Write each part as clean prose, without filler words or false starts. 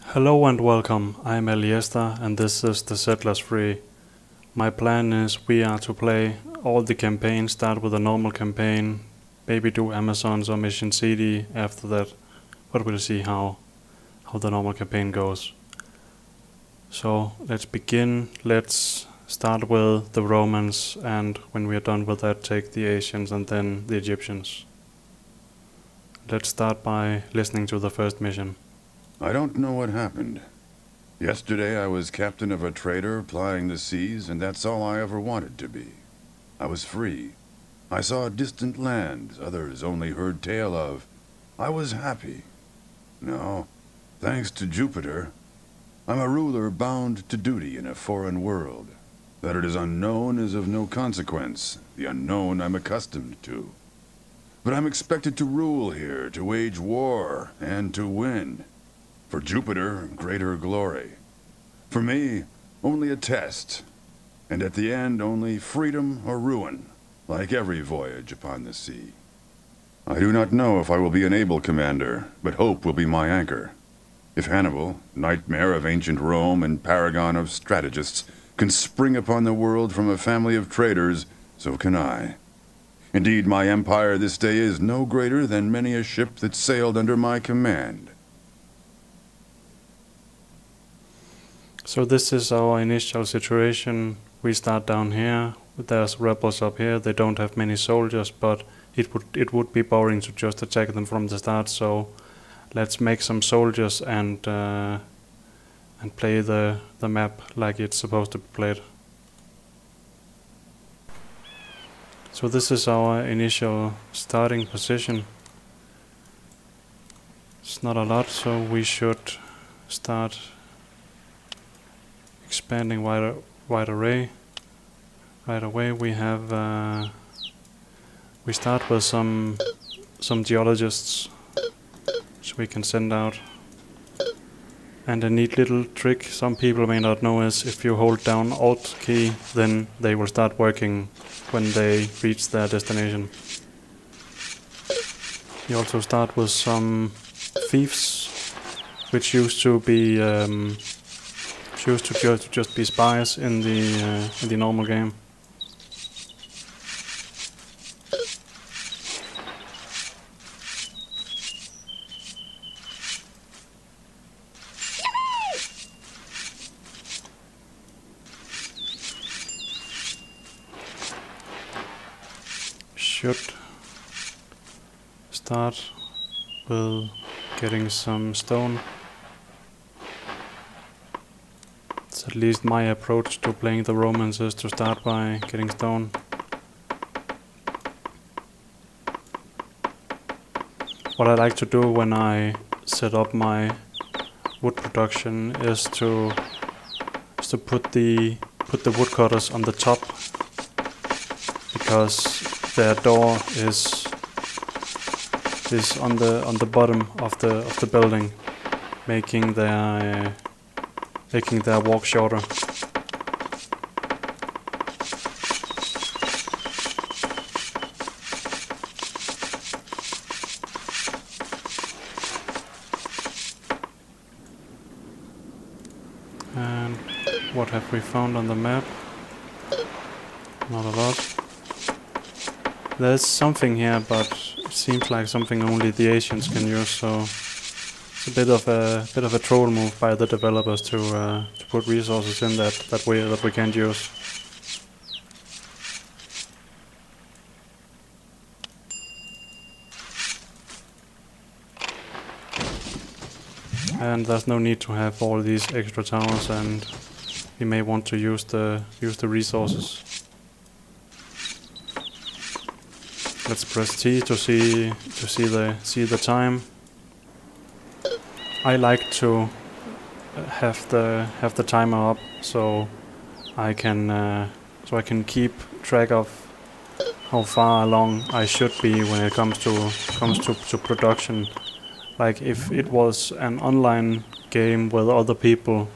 Hello and welcome, I'm Aliestor and this is the Settlers Free. My plan is we are to play all the campaigns, start with a normal campaign, maybe do Amazons or Mission CD after that, but we'll see how the normal campaign goes. So let's begin, let's start with the Romans, and when we are done with that take the Asians and then the Egyptians. Let's start by listening to the first mission. I don't know what happened. Yesterday I was captain of a trader plying the seas, and that's all I ever wanted to be. I was free. I saw distant lands others only heard tale of. I was happy. No, thanks to Jupiter, I'm a ruler bound to duty in a foreign world. That it is unknown is of no consequence. The unknown I'm accustomed to. But I'm expected to rule here, to wage war, and to win. For Jupiter, greater glory. For me, only a test. And at the end, only freedom or ruin, like every voyage upon the sea. I do not know if I will be an able commander, but hope will be my anchor. If Hannibal, nightmare of ancient Rome and paragon of strategists, can spring upon the world from a family of traders, so can I. Indeed, my empire this day is no greater than many a ship that sailed under my command. So this is our initial situation. We start down here. There's rebels up here. They don't have many soldiers, but it would be boring to just attack them from the start. So let's make some soldiers and play the map like it's supposed to be played. So this is our initial starting position. It's not a lot, so we should start expanding wide array. Right away we have we start with some geologists, so we can send out. And a neat little trick some people may not know is if you hold down Alt key, then they will start working when they reach their destination. You also start with some thieves, which used to be just be spies in the normal game. Should start with getting some stone. It's at least my approach to playing the Romans is to start by getting stone. What I like to do when I set up my wood production is to put the woodcutters on the top, because their door is on the bottom of the building, making their walk shorter. And what have we found on the map? Not a lot. There's something here, but it seems like something only the Asians can use, so it's a bit of a troll move by the developers to put resources in that we can't use. And there's no need to have all these extra towers, and we may want to use the resources. Let's press T to see the time. I like to have the timer up so I can keep track of how far along I should be when it comes to production. Like if it was an online game with other people,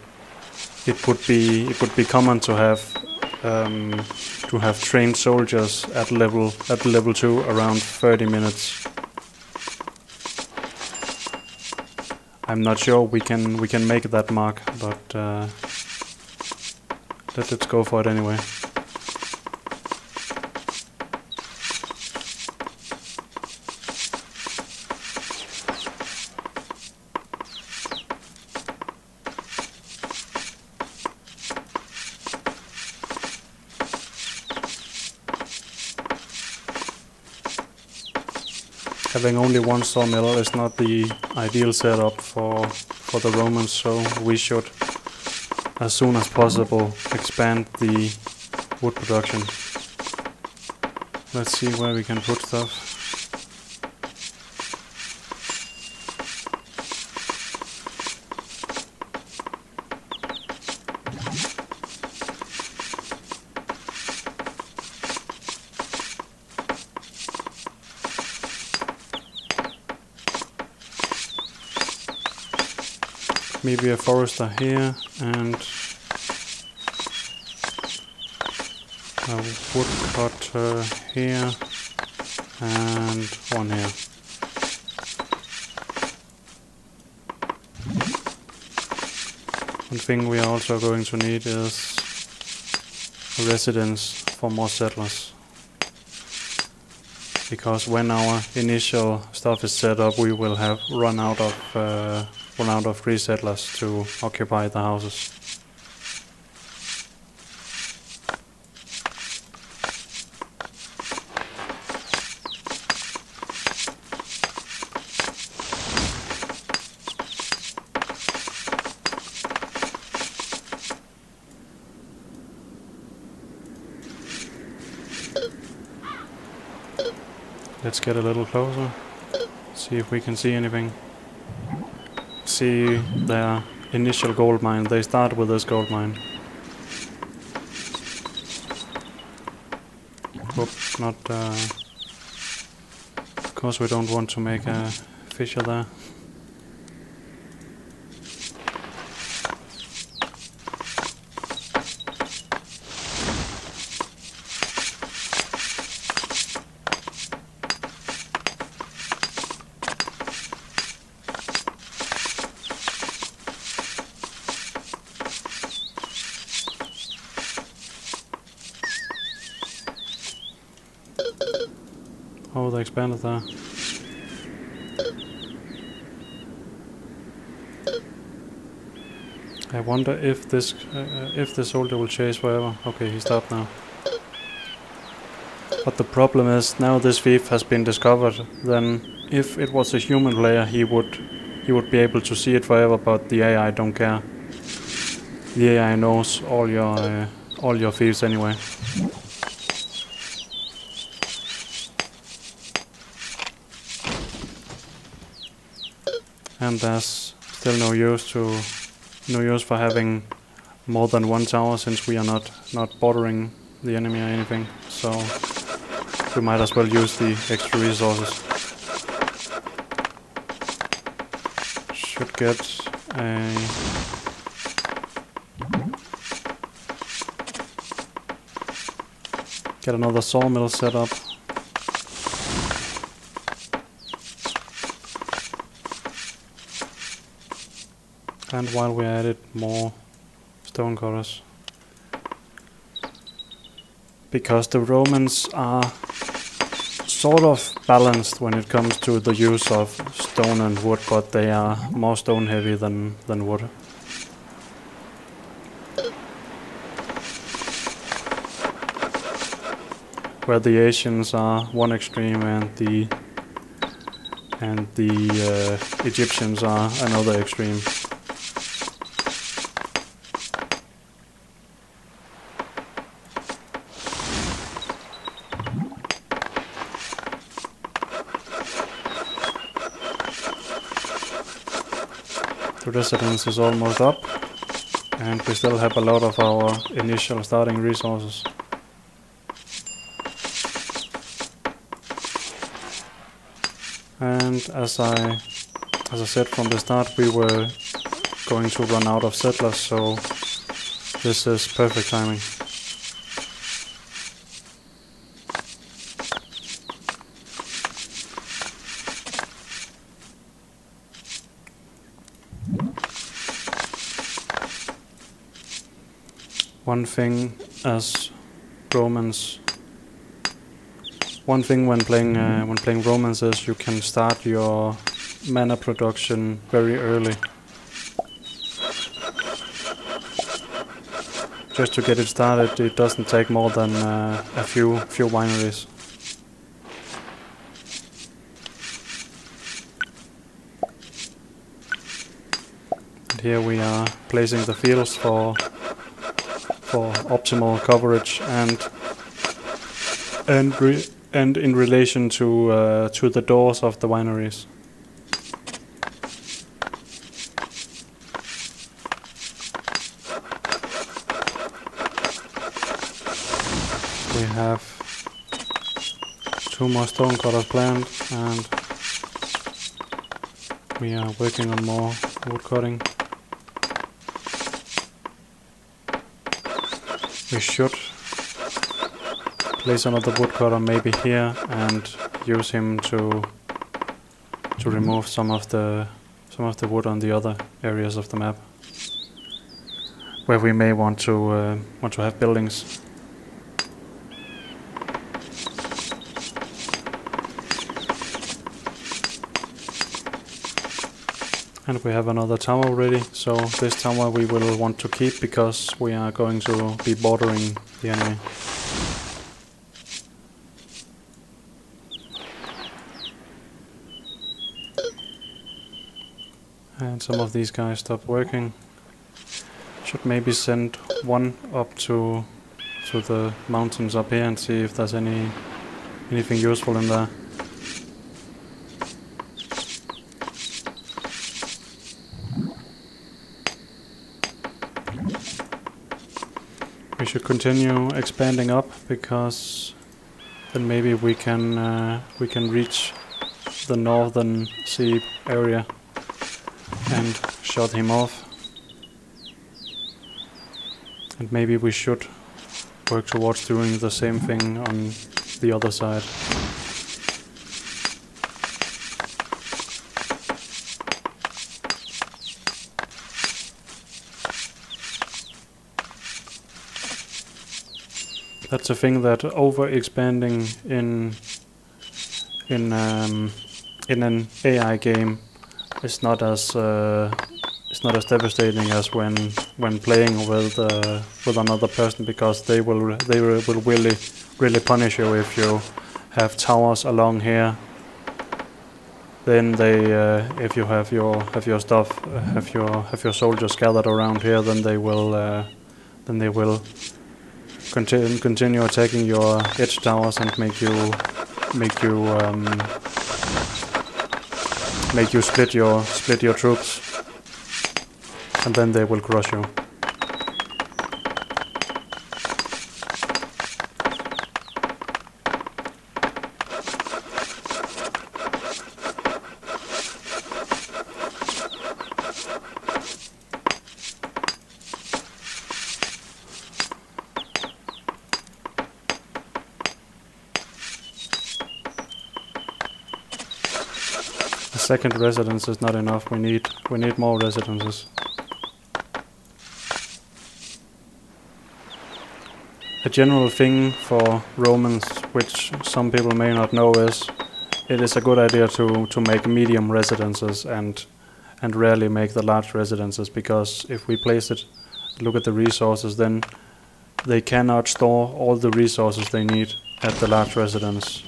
it would be common to have trained soldiers at level 2 around 30 minutes. I'm not sure we can make that mark, but let's go for it anyway. Having only one sawmill is not the ideal setup for the Romans, so we should, as soon as possible, expand the wood production. Let's see where we can put stuff. Maybe a forester here and a woodcutter here and one here. One thing we are also going to need is a residence for more settlers. Because when our initial stuff is set up, we will have run out of free settlers to occupy the houses. Let's get a little closer, see if we can see anything. See their initial gold mine. They start with this gold mine. Whoop, not of course we don't want to make a fissure there. Oh, they expanded there. I wonder if this soldier will chase forever. Okay, he stopped now. But the problem is now this thief has been discovered. Then, if it was a human player, he would be able to see it forever. But the AI don't care. The AI knows all your thieves anyway. And there's still no use for having more than one tower, since we are not bordering the enemy or anything. So we might as well use the extra resources. Should get another sawmill set up. And while we added more stone cutters. Because the Romans are sort of balanced when it comes to the use of stone and wood, but they are more stone heavy than wood. Where the Asians are one extreme and the Egyptians are another extreme. The residence is almost up, and we still have a lot of our initial starting resources. And as I said from the start, we were going to run out of settlers, so this is perfect timing. One thing as Romans, one thing when playing Romans is you can start your mana production very early, just to get it started. It doesn't take more than a few wineries. And here we are placing the fields for optimal coverage and in relation to the doors of the wineries. We have 2 more stone cutters planned, and we are working on more wood cutting. We should place another woodcutter maybe here and use him to remove some of the wood on the other areas of the map where we may want to have buildings. And we have another tower ready, so this tower we will want to keep because we are going to be bordering the enemy. And some of these guys stopped working. Should maybe send one up to the mountains up here and see if there's anything useful in there. We should continue expanding up, because then maybe we can reach the northern sea area and shut him off. And maybe we should work towards doing the same thing on the other side. That's a thing, that over-expanding in an AI game is not as devastating as when playing with another person, because they will really punish you if you have towers along here. Then they if you have your stuff, have your soldiers gathered around here, then they will continue attacking your edge towers and make you split your troops, and then they will crush you. A second residence is not enough. We need more residences. A general thing for Romans, which some people may not know, is it is a good idea to make medium residences and rarely make the large residences, because if we place it, look at the resources, then they cannot store all the resources they need at the large residence.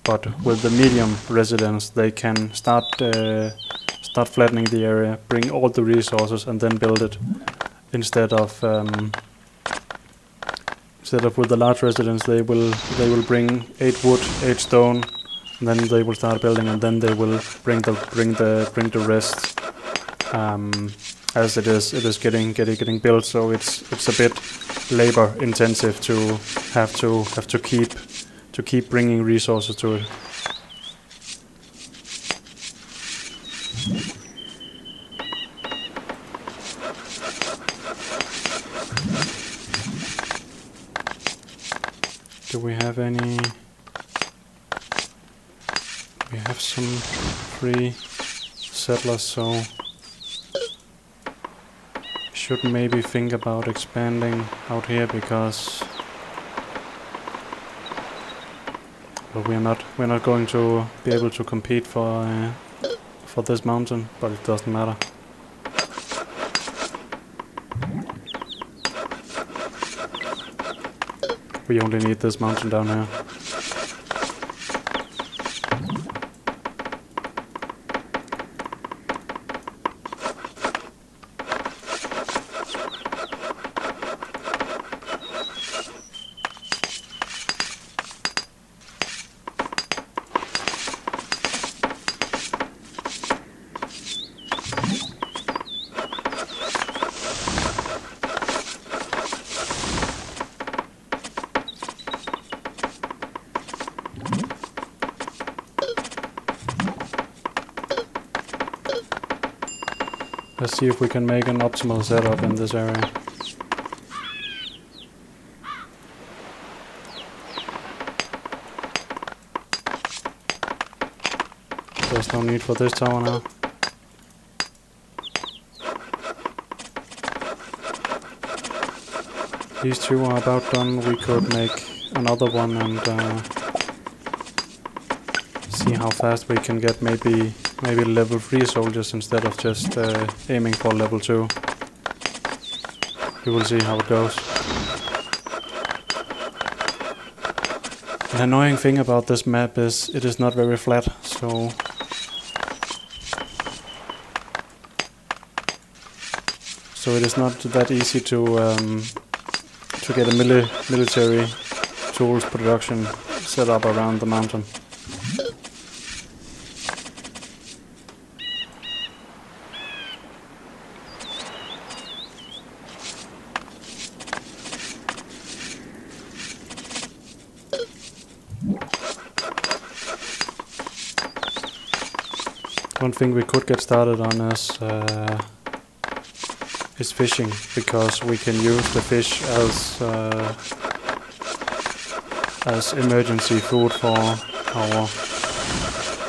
But with the medium residence, they can start flattening the area, bring all the resources, and then build it. Instead of with the large residence, they will bring 8 wood, 8 stone, and then they will start building, and then they will bring the rest as it is getting built. So it's a bit labor intensive to have to keep bringing resources to it. Do we have any? We have some free settlers, so should maybe think about expanding out here because well, we're not going to be able to compete for this mountain, but it doesn't matter. We only need this mountain down here. Let's see if we can make an optimal setup in this area. There's no need for this tower now. These two are about done. We could make another one and see how fast we can get maybe level 3 soldiers instead of just aiming for level 2. We will see how it goes. An annoying thing about this map is it is not very flat, so it is not that easy to get a military tools production set up around the mountain. One thing we could get started on is fishing, because we can use the fish as emergency food for our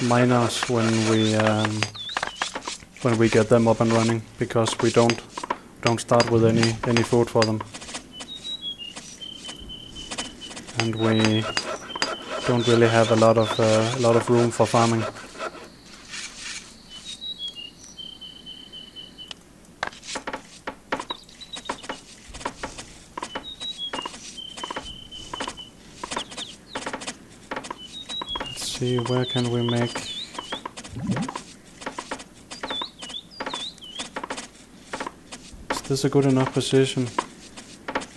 miners when we get them up and running, because we don't start with any food for them, and we don't really have a lot of room for farming. See, where can we make... Is this a good enough position?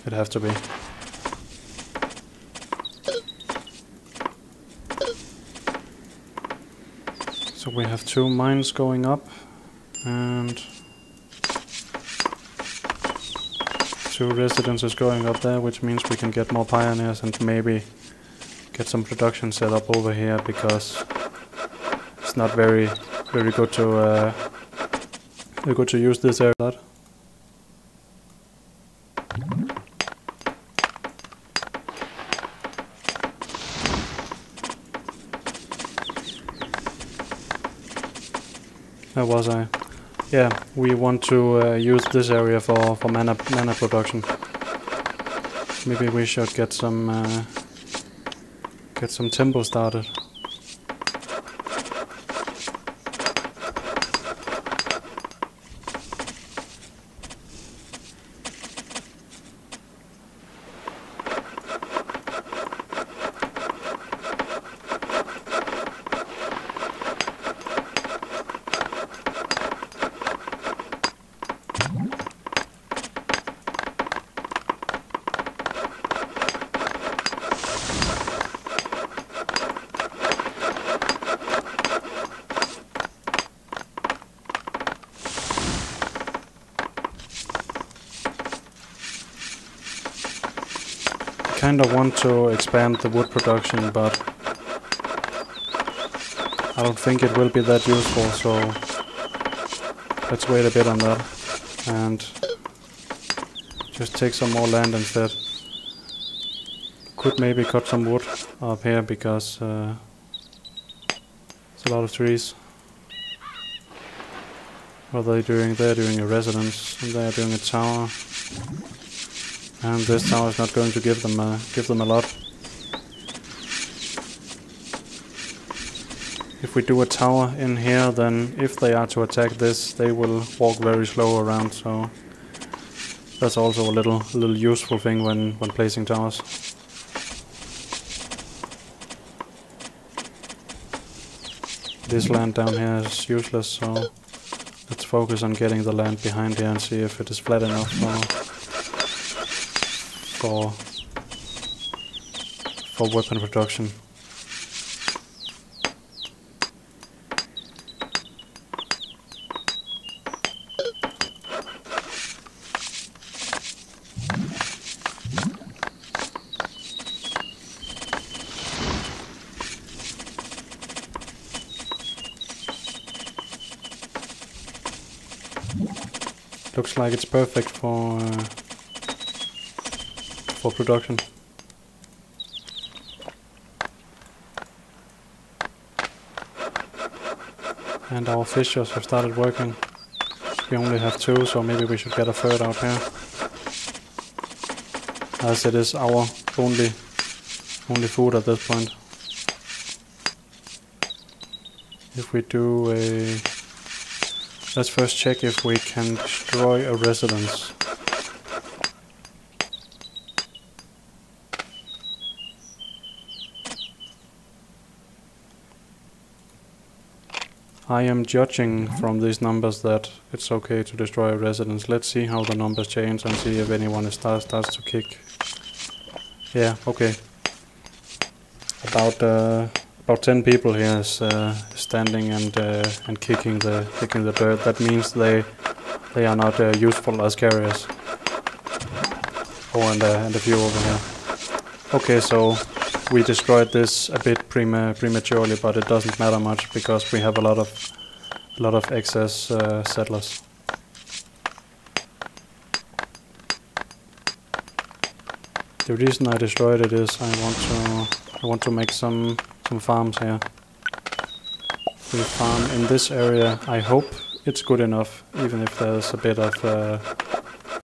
It'd have to be. So we have 2 mines going up and 2 residences going up there, which means we can get more pioneers and maybe get some production set up over here, because it's not very good to use this area. Where was I? Yeah, we want to use this area for mana production. Maybe we should get some tempo started. I kind of want to expand the wood production, but I don't think it will be that useful, so let's wait a bit on that and just take some more land instead. Could maybe cut some wood up here, because it's a lot of trees. What are they doing? They're doing a residence, and they're doing a tower. And this tower is not going to give them a lot. If we do a tower in here, then if they are to attack this, they will walk very slow around. So that's also a little useful thing when placing towers. This land down here is useless, so let's focus on getting the land behind here and see if it is flat enough for weapon production. Looks like it's perfect for production. And our fissures have started working. We only have 2, so maybe we should get a third out here, as it is our only food at this point. If we do a... Let's first check if we can destroy a residence. I am judging from these numbers that it's okay to destroy a residence. Let's see how the numbers change and see if anyone starts to kick. Yeah, okay. About 10 people here is standing and kicking the dirt. That means they are not useful as carriers. Oh, and a few over here. Okay, so we destroyed this a bit prematurely, but it doesn't matter much because we have a lot of excess settlers. The reason I destroyed it is I want to make some farms here. We farm in this area. I hope it's good enough, even if there's a bit of